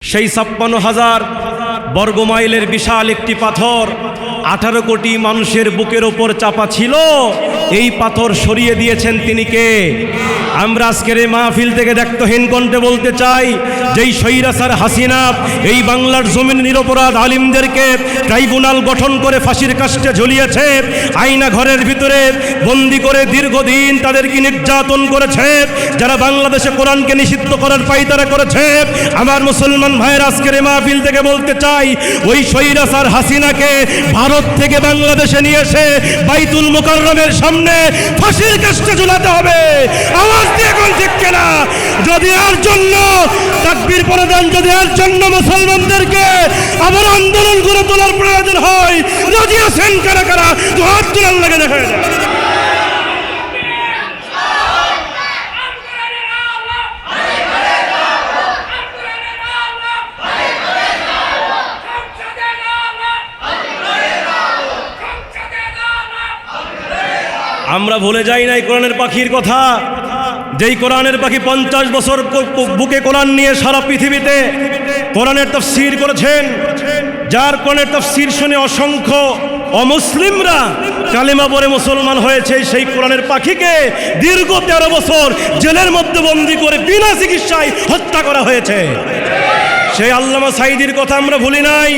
সেই ৫৬,০০০ বর্গমাইলের বিশাল একটি পাথর ১৮ কোটি মানুষের বুকের ওপর চাপা ছিল। এই পাথর সরিয়ে দিয়েছেন তিনি কে? আমরা আজকের এই মাহফিল থেকে দায়িত্বহীন কণ্ঠে বলতে চাই, যেই স্বৈরাচার হাসিনা এই বাংলার জমিন নিরপরাধ আলিমদেরকে ট্রাইব্যুনাল গঠন করে ফাঁসির কাস্টে ঝুলিয়েছে, আয়না ঘরের ভিতরে বন্দি করে দীর্ঘদিন তাদেরকে নির্যাতন করেছে, যারা বাংলাদেশে কোরআনকে নিষিদ্ধ করার পায়তারা করেছে। আমার মুসলমান ভাইয়ের আজকের এই মাহফিল থেকে বলতে চাই, ওই স্বৈরাচার হাসিনাকে ভারত থেকে বাংলাদেশে নিয়ে এসে বাইতুল মুকাররমের সামনে ফাঁসির কাস্টে ঝুলাতে হবে। আওয়াজ দিয়ে কোন ঠিক কিনা? যদি এর জন্য তাকবীর পড়ে দেন, যদি এর জন্য মুসলমানদেরকে আবার আন্দোলন করে তোলার প্রয়োজন হয়, রাজি আছেন কারা কারা? তো হাত তোলার লাগে দেখা যায়। আমরা ভুলে যাই নাই কোরআনের পাখির কথা, যেই কোরআনের পাখি 50 বছর বুকে কোরআন নিয়ে সারা পৃথিবীতে কোরআনের তাফসীর করেছেন, যার কোরআনের তাফসীর শুনে অসংখ্য অমুসলিমরা কালেমা পড়ে মুসলমান হয়েছে। সেই কোরআনের পাখিকে দীর্ঘ 13 বছর জেলের মধ্যে বন্দী করে বিনা চিকিৎসায় হত্যা করা হয়েছে। সেই আল্লামা সাঈদীর কথা আমরা ভুলি নাই,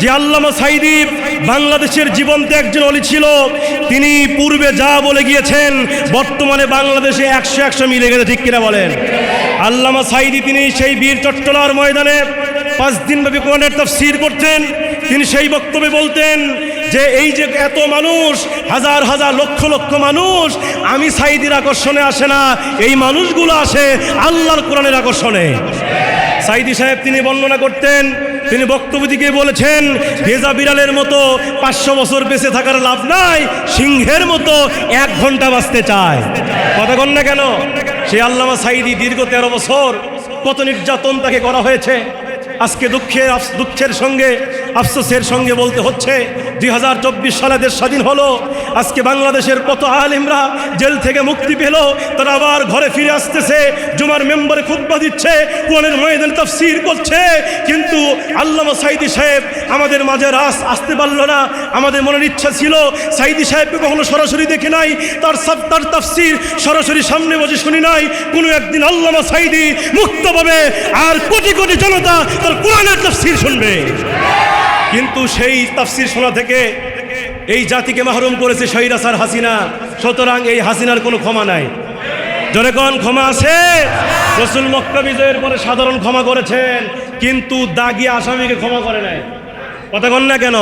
যে আল্লামা সাঈদী বাংলাদেশের জীবন্ত একজন অলি ছিল। তিনি পূর্বে যা বলে গিয়েছেন বর্তমানে বাংলাদেশে 100 মিলে গেছে, ঠিক কিনা বলেন? আল্লামা সাঈদী তিনি সেই বীর চট্টলার ময়দানে 5 দিনব্যাপী কোরআনের তাফসীর করতেন। তিনি সেই বক্তব্যে বলতেন যে এই যে এত মানুষ, হাজার হাজার লক্ষ লক্ষ মানুষ, আমি সাঈদীর আকর্ষণে আসে না, এই মানুষগুলো আসে আল্লাহর কোরআনের আকর্ষণে। সাঈদী সাহেব তিনি বর্ণনা করতেন, তিনি বক্তব্য দিকে বলেছেন, ভেজা বিড়ালের মতো 500 বছর বেঁচে থাকার লাভ নাই, সিংহের মতো 1 ঘন্টা বাঁচতে চায়। কথা কন না কেন? সেই আল্লামা সাঈদী দীর্ঘ 13 বছর কত নির্যাতন তাকে করা হয়েছে। আজকে দুঃখের সঙ্গে আফসোসের সঙ্গে বলতে হচ্ছে, 2024 সালে দেশ স্বাধীন হলো, আজকে বাংলাদেশের কত আলেমরা জেল থেকে মুক্তি পেল, তারা আবার ঘরে ফিরে আসতেছে, জুমার মেম্বারে খুতবা দিচ্ছে, কোরআনের ময়দানে তাফসীর করছে। কিন্তু আল্লামা সাঈদী সাহেব আমাদের মাঝে আসতে পারলো না। আমাদের মনের ইচ্ছা ছিল সাঈদী সাহেবকে কখনো সরাসরি দেখে নাই, তার তাফসীর সরাসরি সামনে বসে শুনি নাই। কোনো একদিন আল্লামা সাঈদী মুক্তভাবে আর কোটি কোটি জনতা তার কোরআনের তাফসীর শুনবে। কিন্তু সেই তাফসীর শোনা থেকে এই জাতিকে মাহরুম করেছে স্বৈরাচার হাসিনা। সুতরাং এই হাসিনার কোনো ক্ষমা নাই। জনগণ ক্ষমা আছে। রাসূল মক্কা বিজয়ের পরে সাধারণ ক্ষমা করেছেন, কিন্তু দাগী আসামিকে ক্ষমা করে নাই। কথা কন না কেন?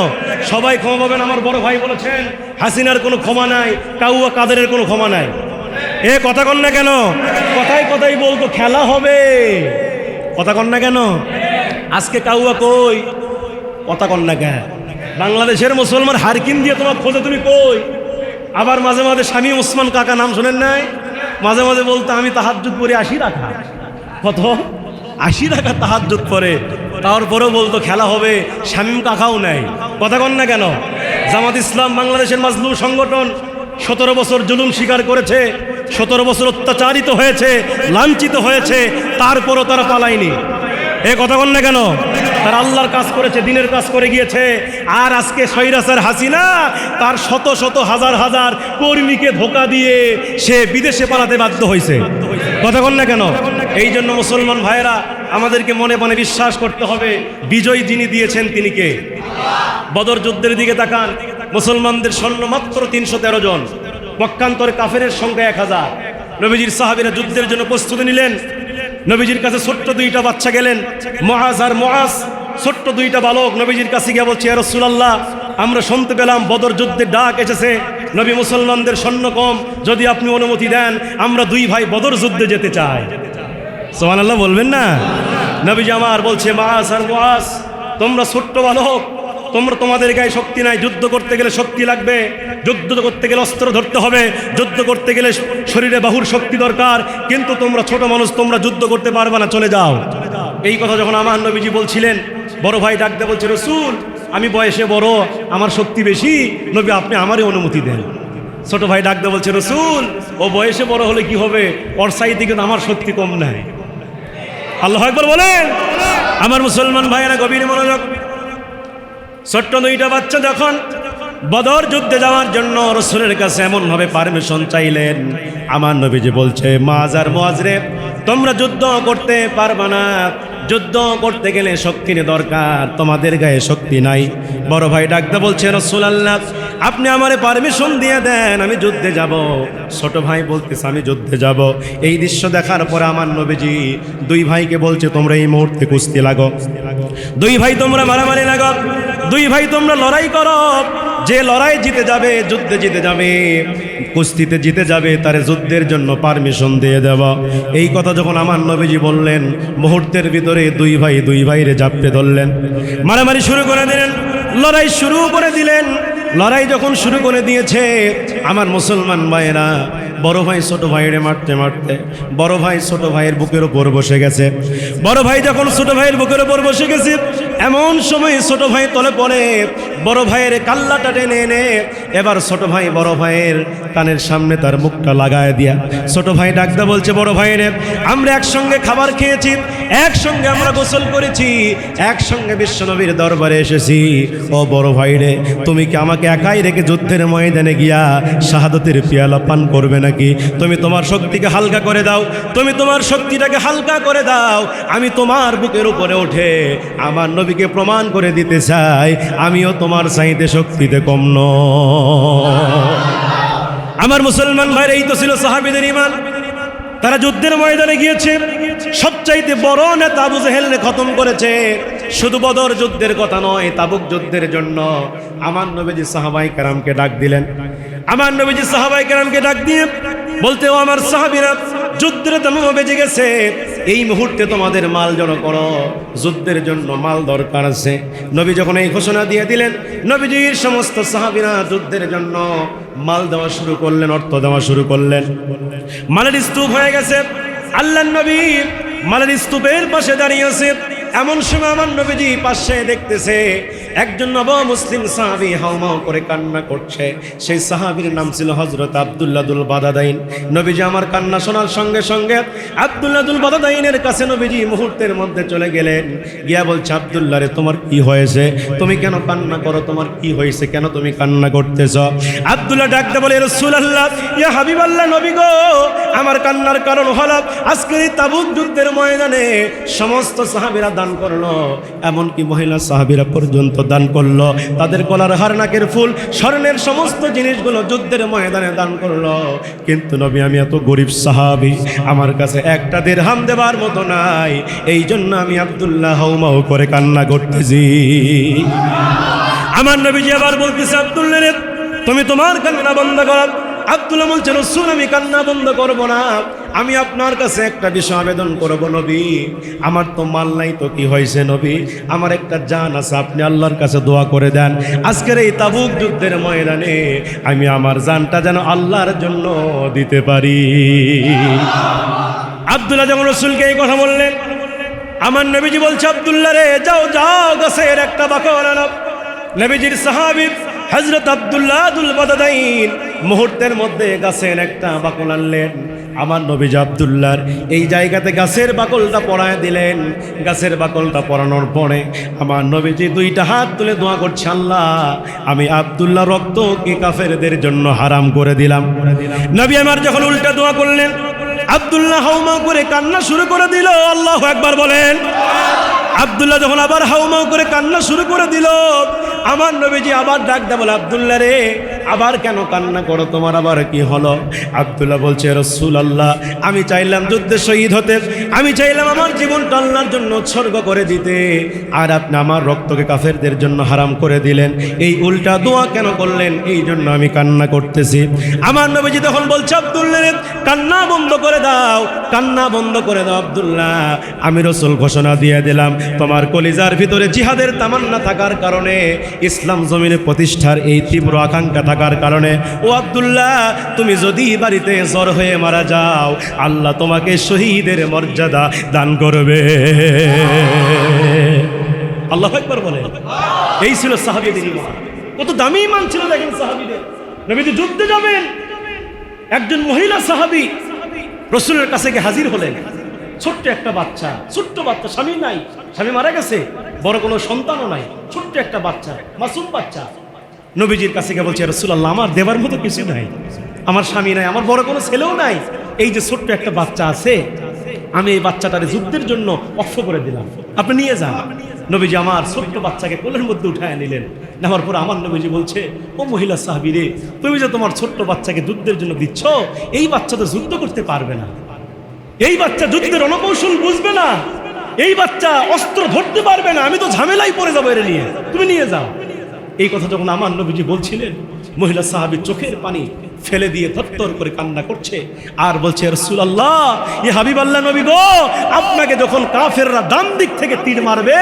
সবাই ক্ষমা পাবেন। আমার বড় ভাই বলেছেন হাসিনার কোনো ক্ষমা নাই, কাউয়া কাদেরের কোনো ক্ষমা নাই। এ কথা কন না কেন? কথাই কথাই বলতো খেলা হবে। কথা কন না কেন? আজকে কাউয়া কই? কথা কন না কেন? বাংলাদেশের মুসলমান হারকিন দিয়ে তোমার খোঁজে, তুমি কই? আবার মাঝে মাঝে শামীম ওসমান কাকা নাম শোনেন নাই? মাঝে মাঝে বলতো আমি তাহাজ্জুদ পড়ি 80 রাখা। কত? 80 রাখা তাহাজ্জুদ পড়ে, তারপরেও বলতো খেলা হবে। শামীম কাকাও নাই। কথা কন না কেন? জামাত ইসলাম বাংলাদেশের মাজলুম সংগঠন 17 বছর জুলুম স্বীকার করেছে, 17 বছর অত্যাচারিত হয়েছে, লাঞ্ছিত হয়েছে, তারপরও তারা পালায়নি। এ কথা কন না কেন? তারা আল্লাহর কাজ করেছে, দিনের কাজ করে গিয়েছে। আর আজকে স্বৈরাচার হাসিনা তার শত শত হাজার হাজার কর্মীকে ধোঁকা দিয়ে সে বিদেশে পালাতে বাধ্য হয়েছে। কথা কন না কেন? এই জন্য মুসলমান ভাইয়েরা আমাদেরকে মনে মনে বিশ্বাস করতে হবে, বিজয় যিনি দিয়েছেন তিনি কে? বদর যুদ্ধের দিকে তাকান, মুসলমানদের সৈন্য মাত্র 313 জন, পক্ষান্তরে কাফেরের সংখ্যা 1000। নবীজির সাহাবীরা যুদ্ধের জন্য প্রস্তুতি নিলেন। নবীজির কাছে ছোট্ট 2টা বাচ্চা গেলেন, মুআজ আর মুআজ, ছোট্ট 2টা বালক নবীজির কাছে গিয়ে বলছে, ইয়া রাসূলুল্লাহ, আমরা শুনতে পেলাম বদর যুদ্ধের ডাক এসেছে, নবী মুসলমানদের সৈন্য কম, যদি আপনি অনুমতি দেন আমরা 2 ভাই বদর যুদ্ধে যেতে চাই। সুবহানাল্লাহ বলবেন না? নবীজি আমার বলছে, মুআজ আর মুআজ, তোমরা ছোট্ট বালক, তোমাদের গায়ে শক্তি নাই, যুদ্ধ করতে গেলে শক্তি লাগবে, যুদ্ধ করতে গেলে অস্ত্র ধরতে হবে, যুদ্ধ করতে গেলে শরীরে বাহুর শক্তি দরকার, কিন্তু তোমরা ছোট মানুষ, তোমরা যুদ্ধ করতে পারবে না, চলে যাও। এই কথা যখন আমার নবীজি বলছিলেন, বড় ভাই ডাকতে বলছে, রাসূল আমি বয়সে বড়, আমার শক্তি বেশি, নবী আপনি আমারই অনুমতি দেন। ছোট ভাই ডাকতে বলছে, রাসূল ও বয়সে বড় হলে কি হবে, ওর চাইতে কিন্তু আমার শক্তি কম নাই। আল্লাহু আকবার বলেন। আমার মুসলমান ভাইয়েরা গভীর মনোযোগ। ছোট্ট দুইটা বাচ্চা যখন বদর যুদ্ধে যাওয়ার জন্য রাসূলের কাছে এমনভাবে পারমিশন চাইলেন, আমার নবীজি বলছে মুআজ আর মুআজ রে, তোমরা যুদ্ধ করতে পারবা না, যুদ্ধ করতে গেলে শক্তির দরকার, তোমাদের গায়ে শক্তি নাই। বড় ভাই ডাকতে বলছে রাসূলুল্লাহ আপনি আমারে পারমিশন দিয়ে দেন, আমি যুদ্ধে যাব। ছোট ভাই বলতেছে আমি যুদ্ধে যাব। এই দৃশ্য দেখার পরে আমার নবীজি দুই ভাইকে বলছে তোমরা এই মুহূর্তে কুস্তি লাগো, দুই ভাই তোমরা মারামারি লাগো, দুই ভাই তোমরা লড়াই করো। যে লড়াই জিতে যাবে, যুদ্ধে জিতে যাবে, কুস্তিতে জিতে যাবে, তার যুদ্ধের জন্য পারমিশন দিয়ে দেওয়া। এই কথা যখন আমার নবীজি বললেন, মুহূর্তের ভিতরে দুই ভাইরে জাপটে ধরলেন, মারামারি শুরু করে দিলেন, লড়াই শুরু করে দিলেন। লড়াই যখন শুরু করে দিয়েছে আমার মুসলমান ভাইয়েরা, বড় ভাই ছোট ভাইরে মারতে মারতে বড় ভাই ছোট ভাইয়ের বুকের উপর বসে গেছে। বড় ভাই যখন ছোট ভাইয়ের বুকের উপর বসে গেছে, এমন সময় ছোট ভাই তলে পড়ে, বড় ভাইয়ের কাল্লাটা টেনে এনে এবার ছোট ভাই বড় ভাইয়ের কানের সামনে তার মুখটা লাগায় দিয়া ছোট ভাই ডাকতে বলছে বড় ভাইরে, আমরা একসঙ্গে খাবার খেয়েছি, একসঙ্গে আমরা গোসল করেছি, একসঙ্গে বিশ্বনবীর দরবারে এসেছি। ও বড় ভাইরে, তুমি কি আমাকে একাই রেখে যুদ্ধের ময়দানে গিয়া শাহাদতের পিয়ালা পান করবে নাকি? তুমি তোমার শক্তিকে হালকা করে দাও, তুমি তোমার শক্তিটাকে হালকা করে দাও। আমি তোমার বুকের উপরে উঠে আমার নবীকে প্রমাণ করে দিতে চাই আমিও তোমার চাইতে শক্তিতে কম নই। আমার মুসলমান ভাইরা, এই তো ছিল সাহাবীদের ঈমান। তারা যুদ্ধের ময়দানে গিয়েছে, সবচাইতে বড় নেতা আবু জেহেলকে খতম করেছে। শুধু বদর যুদ্ধের কথা নয়, তাবুক যুদ্ধের জন্য আমার নবীজি সাহাবায়ে কেরামকে ডাক দিলেন। আমার নবীজি সাহাবায়ে কেরামকে ডাক দিয়ে বলতে, ও আমার সাহাবীরা, যুদ্ধের দাম বেজে গেছে, এই মুহূর্তে তোমাদের মাল জড়ো করো, যুদ্ধের জন্য মাল দরকার আছে। নবী যখন এই ঘোষণা দিয়ে দিলেন, নবীজির সমস্ত সাহাবীরা যুদ্ধের জন্য মাল দেওয়া শুরু করলেন, অর্থ দেওয়া শুরু করলেন। মালের স্তূপ হয়ে গেছে। আল্লাহর নবী মালের স্তূপের পাশে দাঁড়িয়ে আছে। এমন সময় আমার নবীজি পাশে দেখতেছে একজন নব মুসলিম সাহাবী হাউমাউ করে কান্না করছে। সেই সাহাবীর নাম ছিল হযরত আব্দুল্লাহ দুল বাদাদাইন। নবীজি আমার কান্না শোনার সঙ্গে সঙ্গে আব্দুল্লাহ দুল বাদাদাইনের কাছে নবীজি মুহূর্তের মধ্যে চলে গেলেন। গিয়া বলছে, আব্দুল্লাহ রে, তোমার কি হয়েছে? তুমি কেন কান্না করো? তোমার কি হয়েছে? কেন তুমি কান্না করতেছ? আব্দুল্লাহ ডাকতে বলে, রাসূলুল্লাহ, ইয়া হাবিবাল্লাহ, নবী গো, আমার কান্নার কারণ হলো আজকের এই তাবুক যুদ্ধের ময়দানে সমস্ত সাহাবীরা দান করলো, এমনকি মহিলা সাহাবীরা পর্যন্ত দান করলো। তাদের গলার হার, নাকের ফুল, স্বর্ণের সমস্ত জিনিসগুলো যুদ্ধের ময়দানে দান করলো। কিন্তু নবী, আমি এত গরিব সাহাবী, আমার কাছে একটা দিরহাম দেবার মতো নাই, এই জন্য আমি আব্দুল্লাহ হাউমাউ করে কান্না করতেছি। আমার নবীজি আবার বলতেছে, আব্দুল্লাহ রে, তুমি তোমার কান্না বন্ধ করো। আব্দুল্লাহ বলছে, রাসূল, আমি কান্না বন্ধ করব না, আমি আপনার কাছে একটা বিষয় আবেদন করব নবী। আমার তো মাল নাই, তো কি হয়েছে নবী? আমার একটা জান আছে, আপনি আল্লাহর কাছে দোয়া করে দেন আজকের এই তাবুক যুদ্ধের ময়দানে আমি আমার জানটা যেন আল্লাহর জন্য দিতে পারি। আব্দুল্লাহ যখন রাসূলকে এই কথা বললেন, আমার নবীজি বলছে, আব্দুল্লাহ রে, যাও যাও, গাছের একটা বাকল আনো। নবীজির সাহাবী হযরত আব্দুল্লাহ দুল বাদাদাইন মুহূর্তের মধ্যে গাছের একটা বাকল আনলেন। আমার নবীজি আব্দুল্লাহর এই জায়গাতে গাছের বাকলটা পরায় দিলেন। গাছের বাকলটা পরানোর পরে আমার নবীজি দুইটা হাত তুলে দোয়া করছে, আল্লাহ, আমি আব্দুল্লাহ রক্তকে কাফেরদের জন্য হারাম করে দিলাম। নবী আমার যখন উল্টা দোয়া করলেন, আব্দুল্লাহ হাউমাউ করে কান্না শুরু করে দিল। আল্লাহু আকবার বলেন। আব্দুল্লাহ যখন আবার হাউমাউ করে কান্না শুরু করে দিল, আমার নবীজি আবার ডাক দেয়, বলে, আব্দুল্লাহ রে, আবার কেন কান্না করো? তোমার আবার কি হলো? আব্দুল্লাহ বলছে, রাসূলুল্লাহ, আমি চাইলাম যুদ্ধে শহীদ হতে, আমি চাইলাম আমার জীবনটা আল্লাহর জন্য উৎসর্গ করে দিতে, আর আপনি আমার রক্তকে কাফেরদের জন্য হারাম করে দিলেন। এই উল্টা দোয়া কেন করলেন? এই জন্য আমি কান্না করতেছি। আমার নবীজি তখন বলছে, আব্দুল্লাহ রে, কান্না বন্ধ করে দাও, কান্না বন্ধ করে দাও আব্দুল্লাহ। আমি রাসূল ঘোষণা দিয়ে দিলাম, তোমার কলিজার ভিতরে জিহাদের তামান্না থাকার কারণে, ইসলাম জমিনে প্রতিষ্ঠার এই তীব্র আকাঙ্ক্ষা থাকার কারণে, ও আব্দুল্লাহ, তুমি যদি বাড়িতে জ্বর হয়ে মারা যাও, আল্লাহ তোমাকে শহীদের মর্যাদা দান করবে। আল্লাহু আকবার বলে। এই ছিল সাহাবীদের ঈমান। কত দামি ঈমান ছিল দেখেন সাহাবীদের। নবীজি যুদ্ধে যাবেন, একজন মহিলা সাহাবী রাসূলের কাছে গিয়ে হাজির হলেন। ছোট্ট একটা বাচ্চা, ছোট্ট বাচ্চা, স্বামী নাই, স্বামী মারা গেছে, বড় কোনো সন্তানও নাই, ছোট্ট একটা বাচ্চা, মাসুম বাচ্চা নবীজির কাছে গিয়ে বলছে, রাসূলুল্লাহ, আমার দেবার মতো কিছু নাই, আমার স্বামী নাই, আমার বড় কোনো ছেলেও নাই, এই যে ছোট্ট একটা বাচ্চা আছে, আমি এই বাচ্চাটারে যুদ্ধের জন্য অক্ষ করে দিলাম, আপনি নিয়ে যান। নবীজি আমার ছোট্ট বাচ্চাকে কোলের মধ্যে উঠায় নিলেন। নেওয়ার পর আমার নবীজি বলছে, ও মহিলা সাহাবী রে, তুমি যে তোমার ছোট্ট বাচ্চাকে যুদ্ধের জন্য দিচ্ছ, এই বাচ্চা তো যুদ্ধ করতে পারবে না, এই বাচ্চা যুদ্ধের রণকৌশল বুঝবে না, এই বাচ্চা অস্ত্র ধরতে পারবে না, আমি তো ঝামেলায় পড়ে যাবো এর নিয়ে, তুমি নিয়ে যাও। এই কথা যখন আমার নবীজি বলছিলেন, মহিলা সাহাবী চোখের পানি ফেলে দিয়ে থরথর করে কান্না করছে আর বলছে, রাসূলুল্লাহ, ইয়া হাবিবাল্লাহ নবী গো, আপনাকে যখন কাফেররা ডান দিক থেকে তীর মারবে,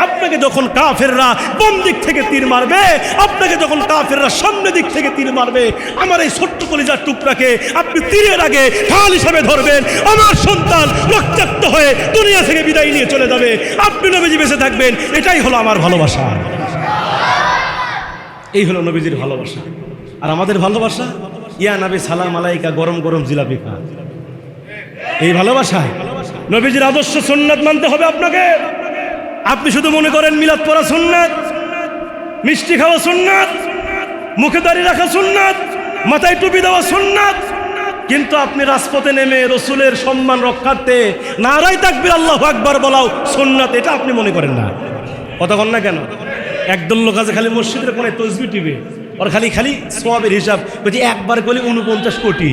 আপনাকে যখন কাফেররা বাম দিক থেকে তীর মারবে, আপনাকে যখন কাফেররা সামনে দিক থেকে তীর মারবে, আমার এই ছোট্ট কলিজার টুকরাকে আপনি তীরের আগে ঢাল হিসাবে ধরবেন, আমার সন্তান রক্তাক্ত হয়ে দুনিয়া থেকে বিদায় নিয়ে চলে যাবে, আপনি নবীজি বেঁচে থাকবেন, এটাই হলো আমার ভালোবাসা। এই হলো নবীজির ভালোবাসা। আর আমাদের ভালোবাসা, ইয়া নবী সালাম আলাইকা, গরম গরম জিলাপি খা, এই ভালোবাসায় নবীজির আদর্শ সুন্নাত মানতে হবে আপনাকে। আপনি শুধু মনে করেন মিলাদ পড়া সুন্নাত, মিষ্টি খাওয়া সুন্নাত, মুখে দাড়ি রাখা সুন্নাত, মাথায় টুপি দেওয়া সুন্নাত, কিন্তু আপনি রাজপথে নেমে রসুলের সম্মান রক্ষার্থে নারায়ে তাকবীর আল্লাহু আকবার বলাও সুন্নাত, এটা আপনি মনে করেন না। কথা কন না কেন? একদল লোক আছে খালি মসজিদের কোণে তসবিহ টিপে, ওর খালি খালি সওয়াবের হিসাব বলছি, একবার গলি 49 কোটি।